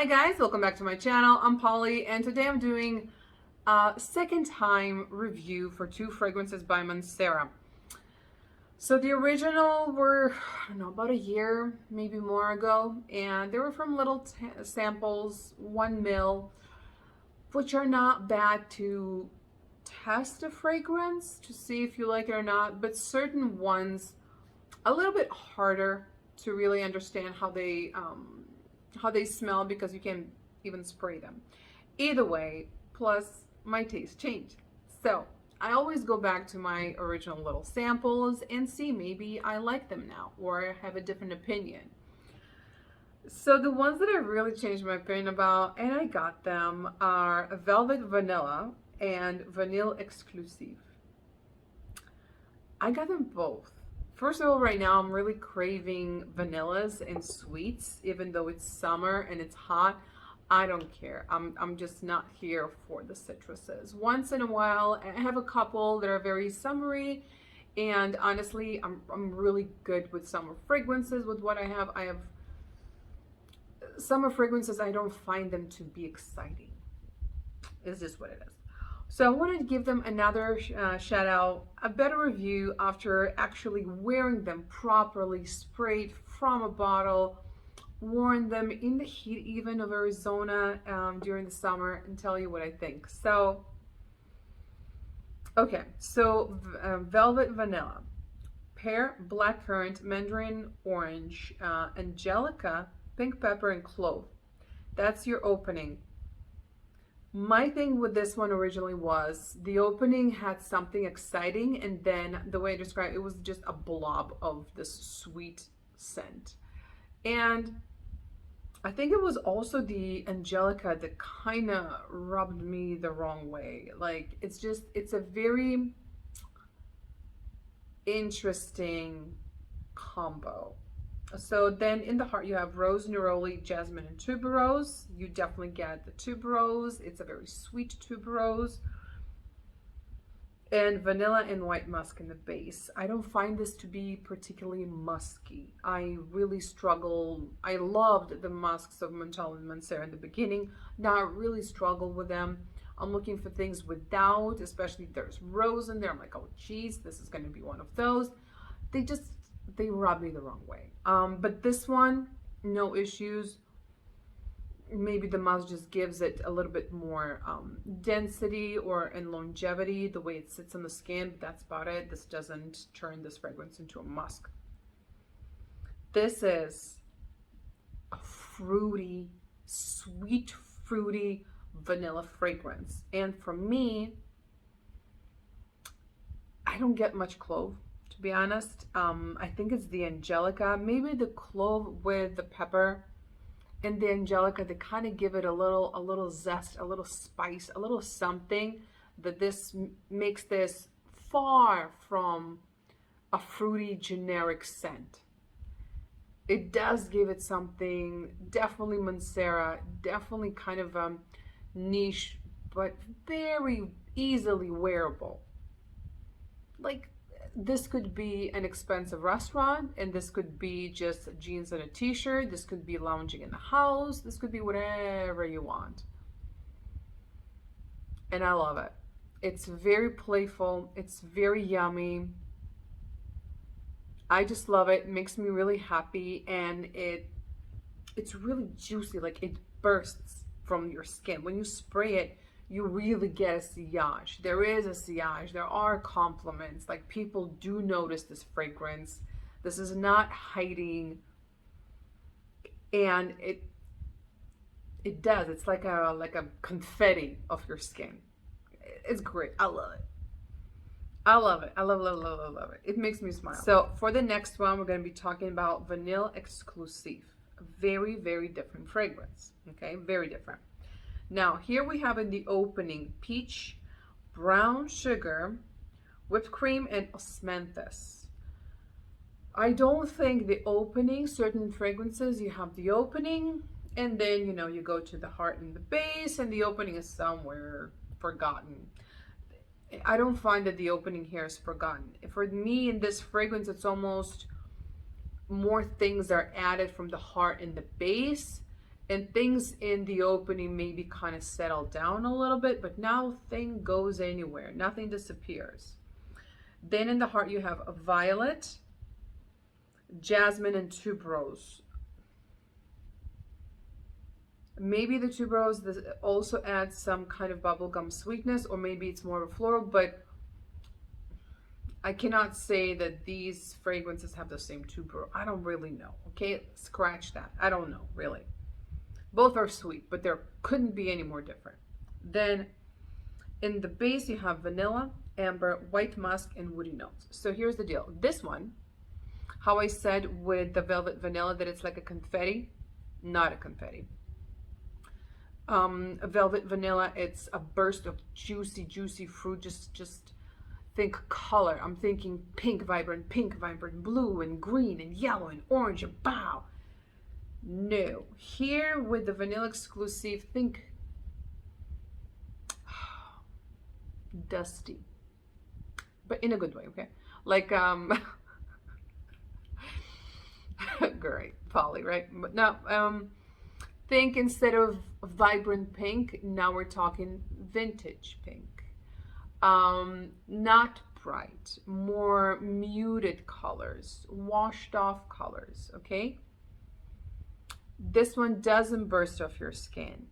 Hi guys, welcome back to my channel. I'm Polly and today I'm doing a second time review for two fragrances by Mancera. So the original were, I don't know, about a year, maybe more ago, and they were from little samples, 1 ml, which are not bad to test a fragrance to see if you like it or not, but certain ones a little bit harder to really understand how they smell because you can even spray them. Either way, plus my taste changed. So I always go back to my original little samples and see maybe I like them now or have a different opinion. So the ones that I really changed my opinion about, and I got them, are Velvet Vanilla and Vanille Exclusive. I got them both. First of all, right now I'm really craving vanillas and sweets, even though it's summer and it's hot. I don't care. I'm just not here for the citruses. Once in a while, I have a couple that are very summery, and honestly, I'm really good with summer fragrances with what I have. I have summer fragrances, I don't find them to be exciting. It's just what it is. So I wanted to give them another shout out, a better review after actually wearing them properly, sprayed from a bottle, worn them in the heat even of Arizona during the summer, and tell you what I think. So, okay, so Velvet Vanilla, pear, blackcurrant, mandarin orange, angelica, pink pepper, and clove. That's your opening. My thing with this one originally was the opening had something exciting, and then the way I described it was just a blob of this sweet scent. And I think it was also the angelica that kind of rubbed me the wrong way. Like, it's a very interesting combo. So then in the heart you have rose, neroli, jasmine, and tuberose. You definitely get the tuberose. It's a very sweet tuberose. And vanilla and white musk in the base. I don't find this to be particularly musky. I really struggle. I loved the musks of Montale and Mancera in the beginning. Now I really struggle with them. I'm looking for things without, especially if there's rose in there. I'm like, oh geez, this is going to be one of those. They rub me the wrong way. But this one, no issues. Maybe the musk just gives it a little bit more density and longevity, the way it sits on the skin, but that's about it. This doesn't turn this fragrance into a musk. This is a fruity, sweet, fruity vanilla fragrance. And for me, I don't get much clove, to be honest. I think it's the angelica, maybe the clove with the pepper and the angelica, they kind of give it a little zest, a little spice, a little something that this makes this far from a fruity generic scent. It does give it something, definitely Mancera, definitely kind of niche, but very easily wearable. Like, this could be an expensive restaurant, and this could be just jeans and a t-shirt. This could be lounging in the house. This could be whatever you want. And I love it. It's very playful. It's very yummy. I just love it. It makes me really happy, and it's really juicy. Like, it bursts from your skin. When you spray it, you really get a sillage. There is a sillage. There are compliments. Like, people do notice this fragrance. This is not hiding, and it does. It's like a confetti of your skin. It's great. I love it. I love it. I love it. It makes me smile. So for the next one, we're going to be talking about Vanille Exclusive. Very, very different fragrance. Okay, very different. Now, here we have in the opening peach, brown sugar, whipped cream, and osmanthus. I don't think the opening, certain fragrances, you have the opening, and then, you know, you go to the heart and the base, and the opening is somewhere forgotten. I don't find that the opening here is forgotten. For me, in this fragrance, it's almost more things are added from the heart and the base, And things in the opening maybe kind of settle down a little bit, but now thing goes anywhere. Nothing disappears. Then in the heart you have a violet, jasmine, and tuberose. Maybe the tuberose also adds some kind of bubblegum sweetness, or maybe it's more of a floral, but I cannot say that these fragrances have the same tuberose. I don't really know. Okay, scratch that. I don't know, really. Both are sweet, but there couldn't be any more different. Then in the base, you have vanilla, amber, white musk, and woody notes. So here's the deal. This one, how I said with the velvet vanilla that it's like a confetti, not a confetti. Velvet vanilla, it's a burst of juicy fruit. Just think color. I'm thinking pink, vibrant, blue and green and yellow and orange and bow. No, here with the vanilla exclusive, think dusty, but in a good way. Okay, like great, Polly, right? But now think instead of vibrant pink, now we're talking vintage pink. Not bright, more muted colors, washed off colors. Okay, this one doesn't burst off your skin.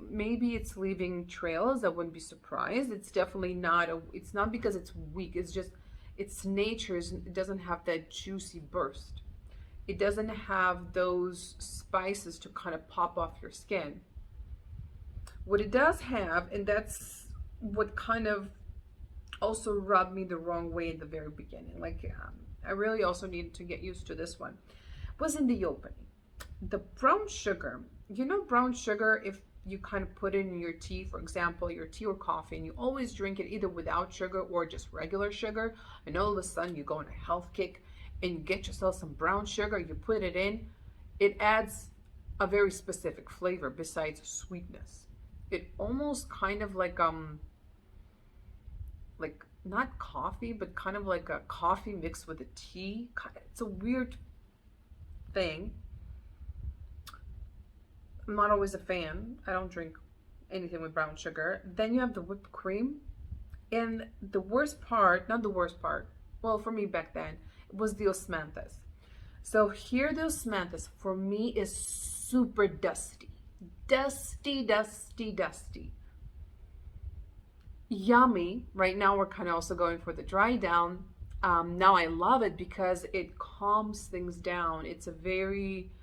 Maybe it's leaving trails. I wouldn't be surprised. It's definitely not it's not because it's weak. It's just its nature. It doesn't have that juicy burst. It doesn't have those spices to kind of pop off your skin. What it does have, and that's what kind of also rubbed me the wrong way in the very beginning. Like I really also needed to get used to this one. Was in the opening. The brown sugar, you know, brown sugar, if you kind of put it in your tea, for example, your tea or coffee, and you always drink it either without sugar or just regular sugar, and all of a sudden you go on a health kick and you get yourself some brown sugar, you put it in, it adds a very specific flavor besides sweetness. It almost kind of like not coffee, but kind of like a coffee mixed with a tea. It's a weird thing. I'm not always a fan. I don't drink anything with brown sugar. Then you have the whipped cream. And the worst part, not the worst part, well, for me back then, was the osmanthus. So here the osmanthus, for me, is super dusty. Dusty. Yummy. Right now we're kind of also going for the dry down. Now I love it because it calms things down. It's a very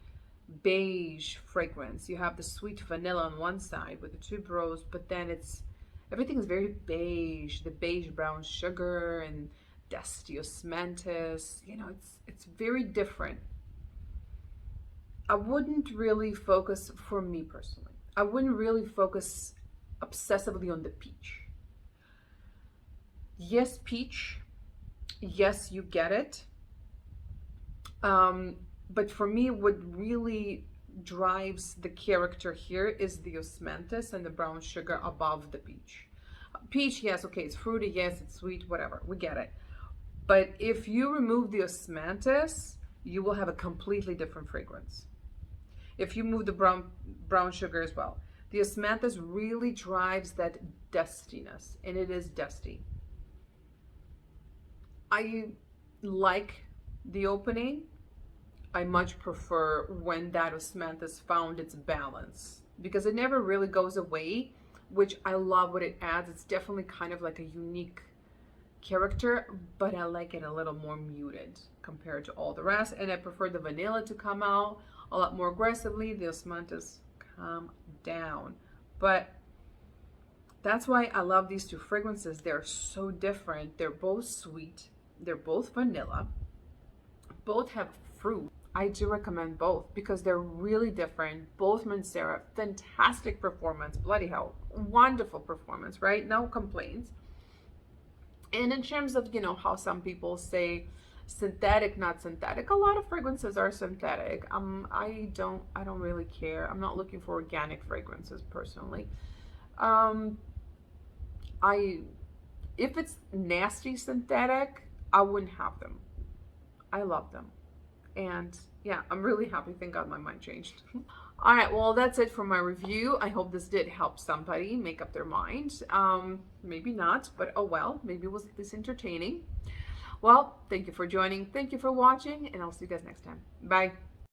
beige fragrance. You have the sweet vanilla on one side with the tuberose, but then everything is very beige. The beige brown sugar and dusty osmanthus. You know, it's very different. I wouldn't really focus, for me personally, I wouldn't really focus obsessively on the peach. Yes, peach. Yes, you get it. But for me, what really drives the character here is the osmanthus and the brown sugar above the peach. Peach, yes, okay, it's fruity, yes, it's sweet, whatever, we get it. But if you remove the osmanthus, you will have a completely different fragrance. If you move the brown sugar as well, the osmanthus really drives that dustiness, and it is dusty. I like the opening. I much prefer when that osmanthus found its balance, because it never really goes away, which I love what it adds. It's definitely kind of like a unique character, but I like it a little more muted compared to all the rest. And I prefer the vanilla to come out a lot more aggressively, the osmanthus calm down. But that's why I love these two fragrances. They're so different. They're both sweet. They're both vanilla. Both have fruit. I do recommend both because they're really different. Both Mancera, fantastic performance. Bloody hell, wonderful performance, right? No complaints. And in terms of, you know, how some people say synthetic, not synthetic, a lot of fragrances are synthetic. I don't really care. I'm not looking for organic fragrances personally. If it's nasty synthetic, I wouldn't have them. I love them. And yeah, I'm really happy. Thank God my mind changed. All right, well, that's it for my review. I hope this did help somebody make up their mind. Maybe not, but oh well, maybe it was this entertaining. Well, thank you for joining. Thank you for watching, and I'll see you guys next time. Bye.